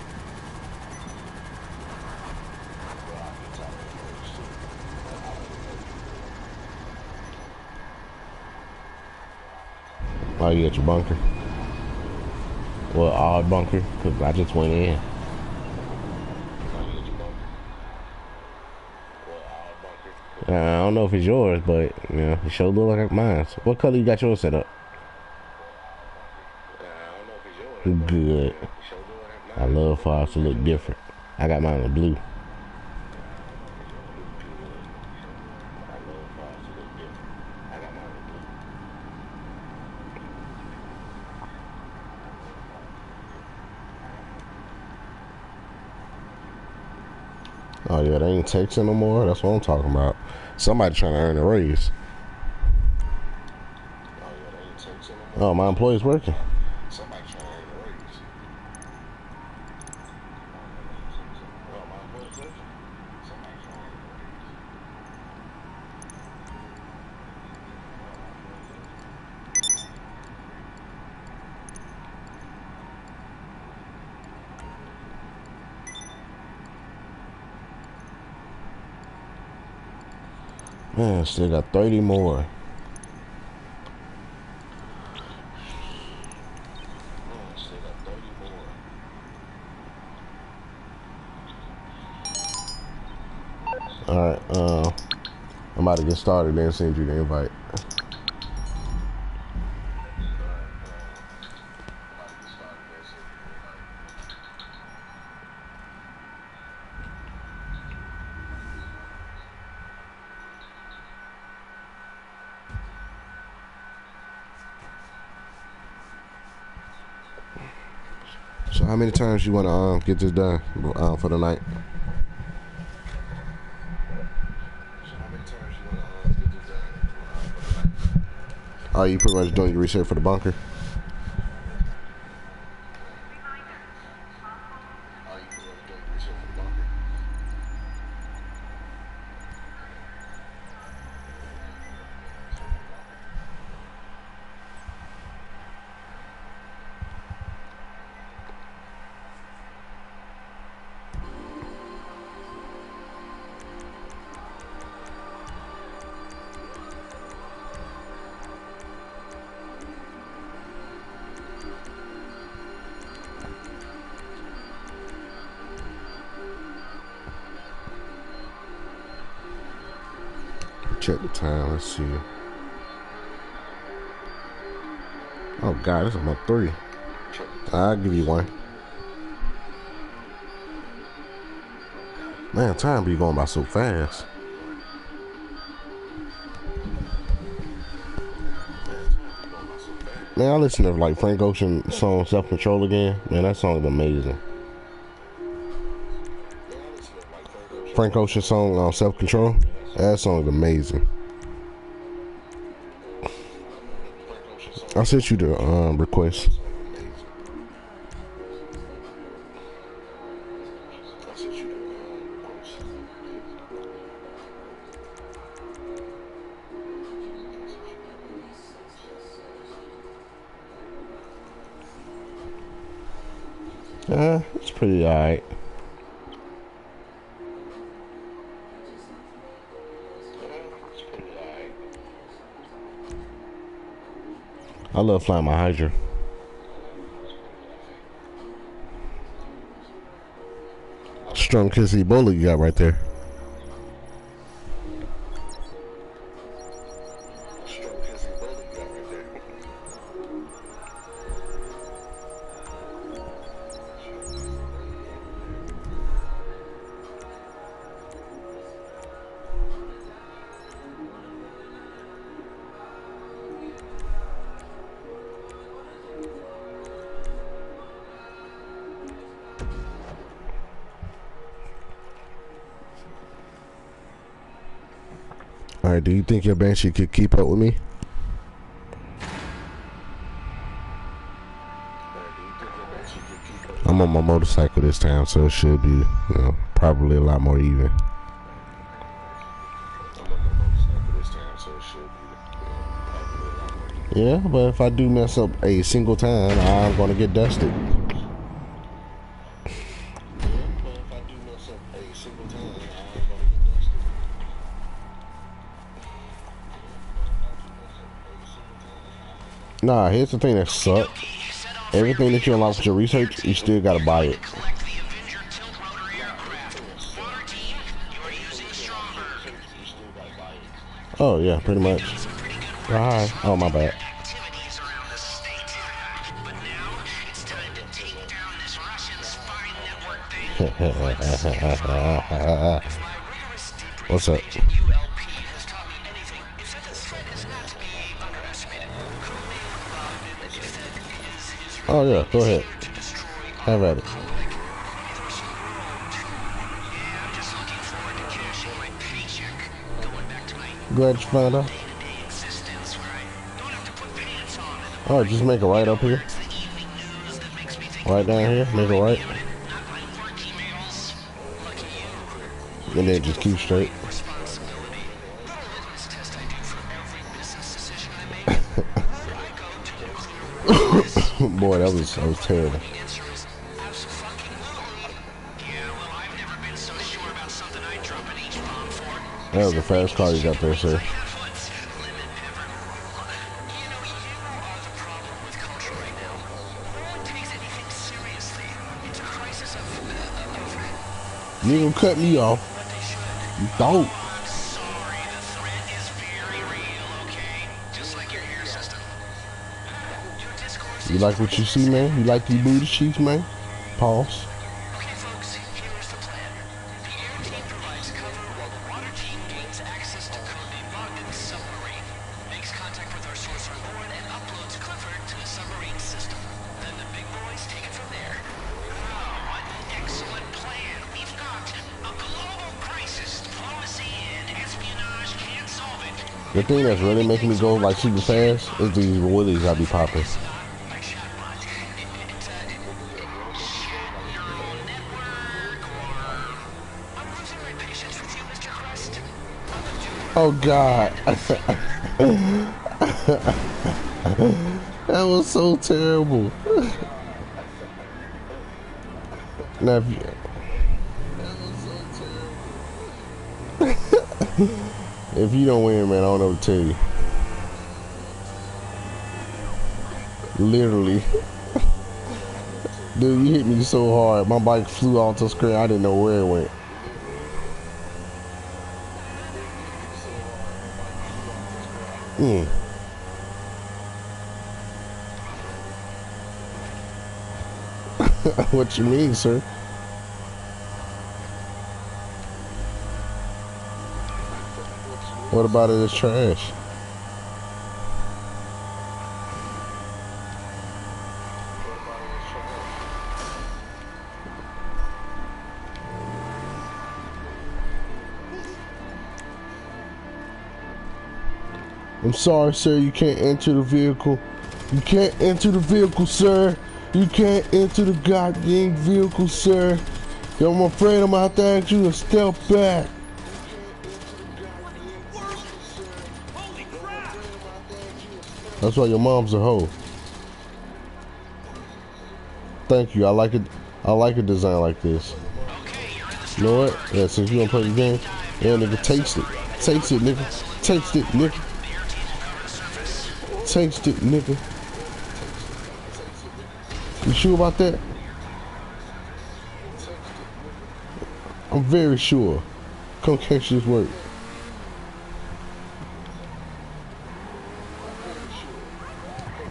Oh, you got your bunker? Well, odd bunker, because I just went in. I don't know if it's yours, but, you know, it sure look like mine. So what color you got yours set up? Good. I love for ours to look different. I got mine in blue. Oh yeah, they ain't texting no more. That's what I'm talking about. Somebody trying to earn a raise. Oh, my employee's working. Man, still got 30 more. Alright, I'm about to get started, then send you the invite. So how many times you want to get this done for the night? Oh, you pretty much doing your research for the bunker? Check the time, let's see. Oh god, this is my 3. I'll give you one. Man, time be going by so fast. Man, I listen to like Frank Ocean song Self Control again. Man, that song is amazing. Frank Ocean song Self Control. That song is amazing. I sent you the request. It's pretty alright. I love flying my Hydra. Strong kiss Ebola you got right there. Alright, do you think your Banshee could keep up with me? I'm on my motorcycle this time, so it should be, you know, probably a lot more even. Yeah, but if I do mess up a single time, I'm gonna get dusted. Nah, here's the thing that sucks. Everything that you unlock with your research, you still gotta buy it. Oh yeah, pretty much. Hi. Oh my bad. What's up? Oh yeah, go ahead. Have at it. Glad you found out. Oh, just make a right up here. Right down here, make a right. And then just keep straight. Boy, that was terrible. That was a fast car you got there, sir. You gonna cut me off? You don't. You like what you see, man? You like these booty cheeks, man? Pause. Okay, folks, here's the plan. The air team provides cover while the water team gains access to codename Bogdan's submarine, makes contact with our source on board, and uploads Clifford to the submarine system. Then the big boys take it from there. Oh, what an excellent plan. We've got a global crisis. Diplomacy and espionage can't solve it. The thing that's really making me go like super fast is these woodies I be popping. Oh God. That was so terrible. Now, if you don't win, man, I don't know what to tell you. Literally. Dude, you hit me so hard. My bike flew off the screen. I didn't know where it went. What you mean, sir? What about it is trash? I'm sorry, sir. You can't enter the vehicle. You can't enter the vehicle, sir. You can't enter the goddamn vehicle, sir. Yo, I'm afraid I'm gonna have to ask you to step back. Holy crap! That's why your mom's a hoe. Thank you. I like it. I like a design like this. You know what? Yeah, since you don't play the game, yeah, nigga, taste it. Taste it, nigga. Taste it, nigga. Taste it, nigga. You sure about that? I'm very sure. Come catch this work.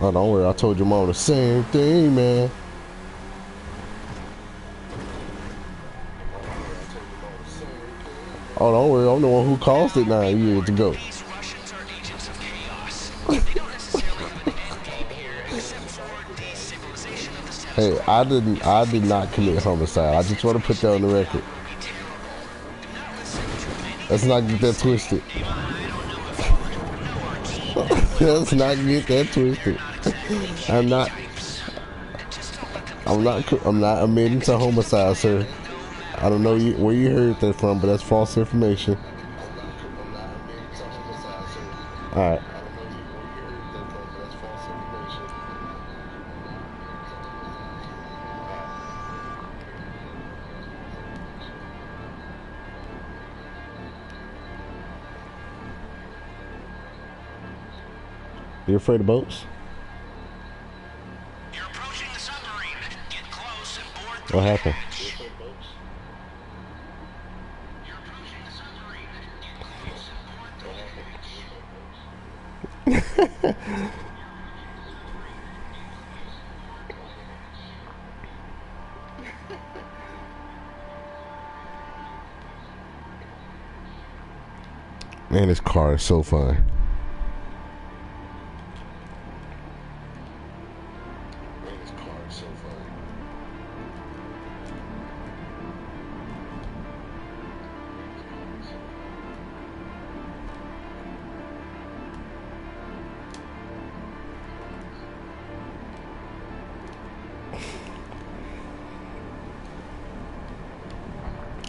Oh, don't worry. I told your mom the same thing, man. Oh, don't worry. I'm the one who caused it 9 years ago. These Russians are agents of chaos. They don't necessarily have an end game here, except for destabilization of the status Hey, quo. I did not commit homicide. I just want to put that on the record. Let's not get that twisted. Let's not get that twisted. I'm not admitting to homicide, sir. I don't know where you heard that from, but that's false information. All right. You afraid of boats? You're approaching the submarine. Get close and board What happened? You're approaching the submarine. Get close and board Man, this car is so fun.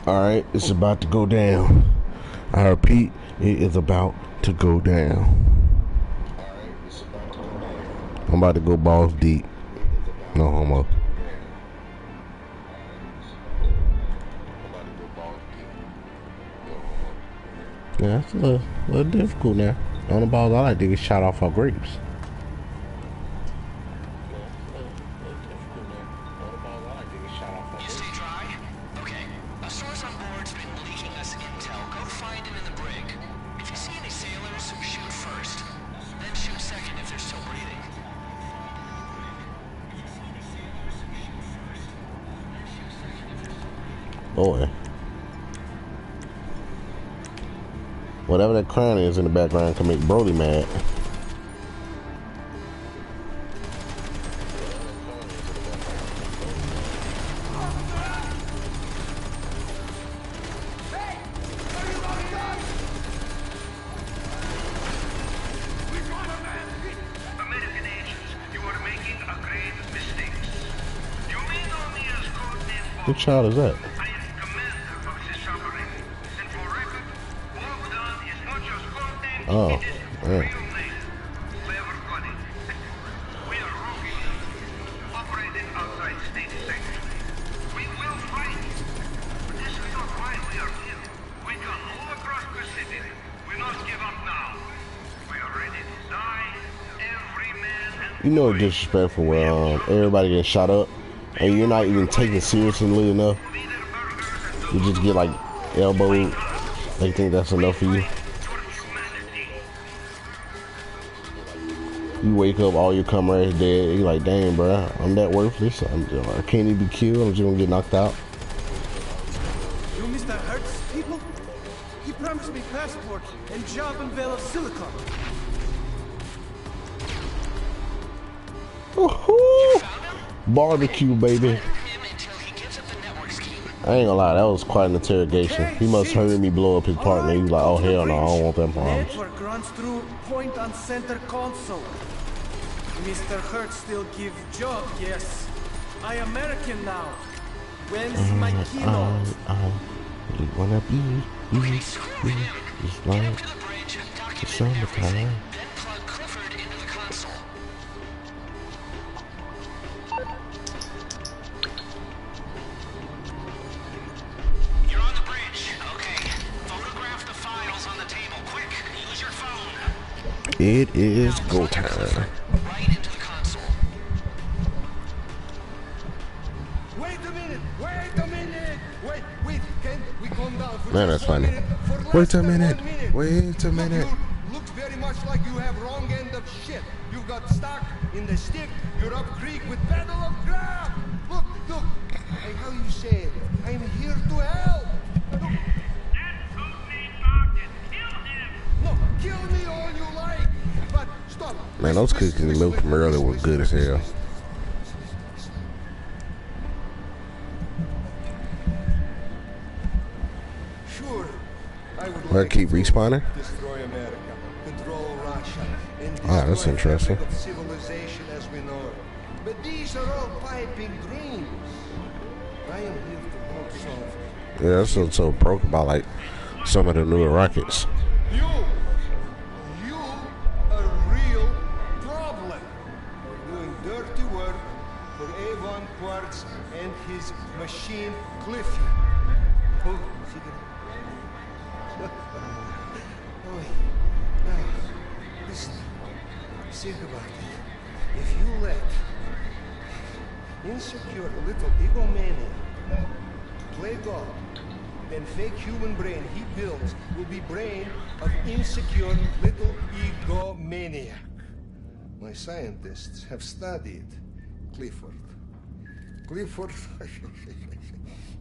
All right, it's about to go down. I repeat, it is about to go down. I'm about to go balls deep. No homo. Yeah, that's a little difficult now. The only balls I like to get shot off are grapes. You stay dry? Okay. A source on board's been leaking us intel. Go find him in the brig. If you see any sailors, shoot first. Then shoot second if they're still breathing. Boy. Whatever that crown is in the background can make Brody mad. American agents, you are making a grave mistake. You may know me as codename What child is that? I am commander of this submarine. And for record, Bogdan is not just codename, Oh, it is yeah. real name. Clever coding. We are rookies, operating outside state sanctuary. We will fight. But this is not why we are here. We come all across Pacific. We not give up now. We are ready to die, every man and You know it's disrespectful where everybody gets shot up and you're not even taken seriously enough. You just get like elbowed. They think that's enough for you. You wake up, all your comrades dead. You're like, damn, bro, I'm that worthless. I can't even be killed. I'm just gonna get knocked out. You Mr. Hertz people? He promised me passport and job in Vale of Silicon. Woohoo! Barbecue, baby. Him until he gives up the network scheme. I ain't gonna lie, that was quite an interrogation. He must heard me blow up his partner. He was like, oh hell no, I don't want them problems. Network runs through point on center console. Mr. Hurt still give job, yes. I American now. When's my keynote? I really wanna be Okay, screw him. just Get like him to the bridge, the document everything, summertime. then plug Clifford into the console. You're on the bridge. Okay. Photograph the files on the table. Quick, use your phone. It is Now, go plug time. Clifford right into the console. Wait a minute! Wait a minute! Wait, can we calm down for Man, just that's 1 funny. minute? For less Wait a than minute. 1 minute. Wait a minute. Look, you looks very much like you have wrong end of shit. You got stuck in the stick. You're up creek with pedal of crap. Look. Hey, how you say it? I'm here to help. Look. That's codename Ogden. Kill him! No, kill me all you like. But stop. Man, those cookies and milk from earlier were good as hell. Sure. I would Why like keep to respawning? destroy America, control Russia, and Ah, that's destroy interesting. the fabric of civilization as we know it. But these are all piping dreams. I am here to help solve. Yeah, that's so broke about like some of the newer rockets. You are a real problem. You're doing dirty work for Avon Quartz and his machine Cliffy. Oh, cigarette. Oh, now, listen. Think about it. If you let insecure little egomaniac play God, then fake human brain he builds will be brain of insecure little egomaniac. My scientists have studied Clifford. Clifford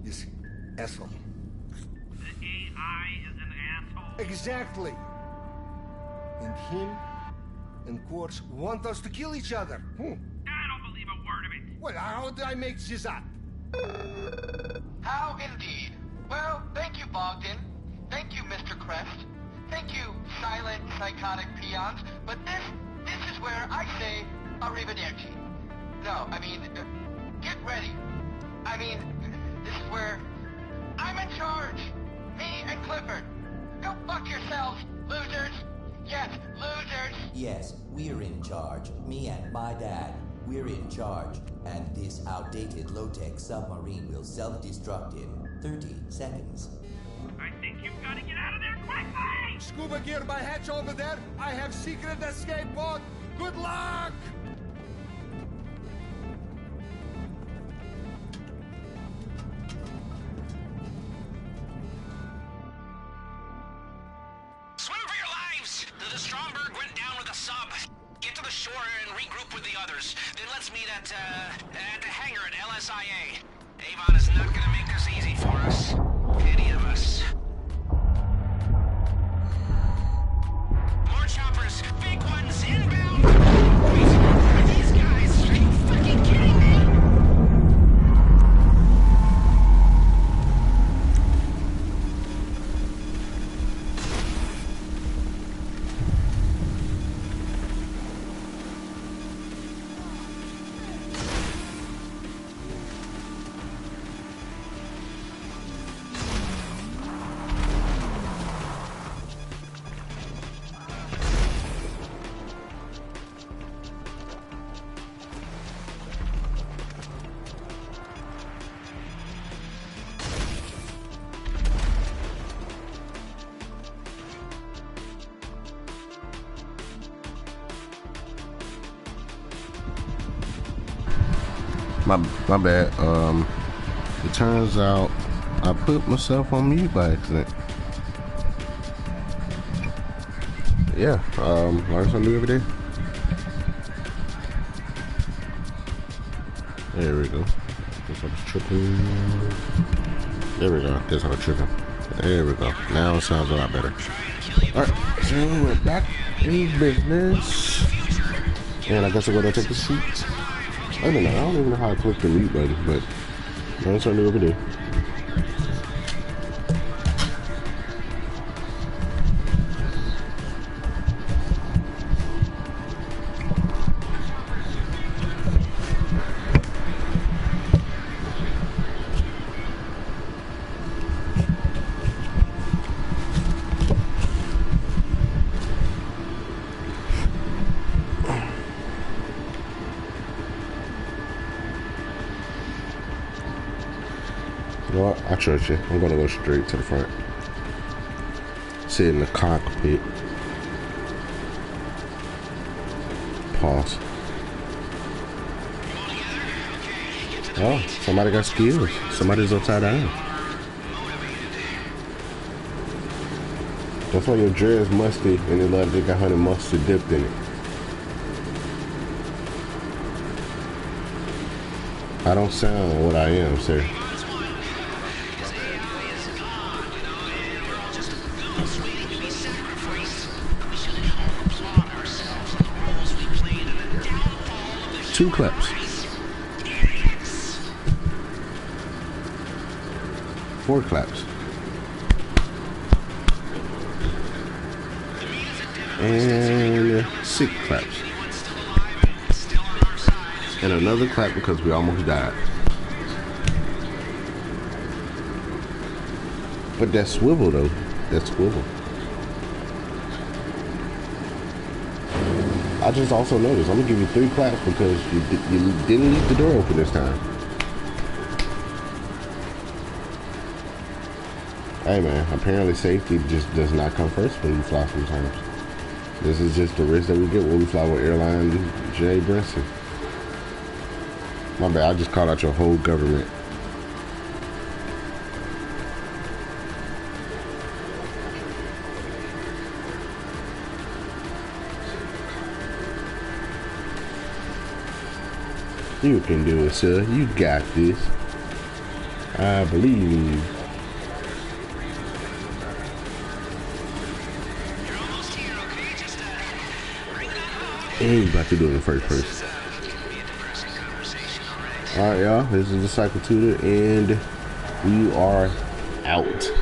is asshole. The AI is an asshole. Exactly. And him and Quartz want us to kill each other. I don't believe a word of it. Well, how did I make this up? How indeed. Well, thank you, Bogdan. Thank you, Mr. Crest. Thank you, silent, psychotic peons. But this is where I say arrivederci. No, I mean, get ready. I mean, this is where I'm in charge. Me and Clifford. Go fuck yourselves, losers. Yes, losers. Yes, we're in charge. Me and my dad. We're in charge. And this outdated low-tech submarine will self-destruct in 30 seconds. I think you've got to get out of there quickly! Scuba gear by hatch over there. I have secret escape pod. Good luck! Swim for your lives! The Stromberg went down with a sub. Get to the shore and regroup with the others. Then let's meet at the hangar at LSIA. Avon is not gonna make this easy for us. Any of us. More choppers. Big ones inbound! Wait, are these guys? Are you fucking kidding me? My bad. It turns out I put myself on mute by accident. Yeah, learn something new every day. There we go. Guess I was tripping. There we go. Guess I was tripping. There we go. Now it sounds a lot better. Alright, so we're back in business. And I guess I'll go there and take the seat. I don't even know how to click the mute button, but learn something new every day. know what? I trust you. I'm gonna go straight to the front. Sit in the cockpit. Pause. Oh, somebody got skills. Somebody's upside down. That's why your dread's musty and it like they got honey mustard dipped in it. I don't sound what I am, sir. Two claps. 4 claps. And 6 claps. And another clap because we almost died. But that swivel though, that swivel. I just also noticed, I'm gonna give you 3 claps because you didn't leave the door open this time. Hey man, apparently safety just does not come first when you fly sometimes. This is just the risk that we get when we fly with airline J. Brinson. My bad, I just called out your whole government. You can do it, sir. You got this. I believe in you. And you about to do it in first person. Alright, y'all. This is the Psychotutor, and we are out.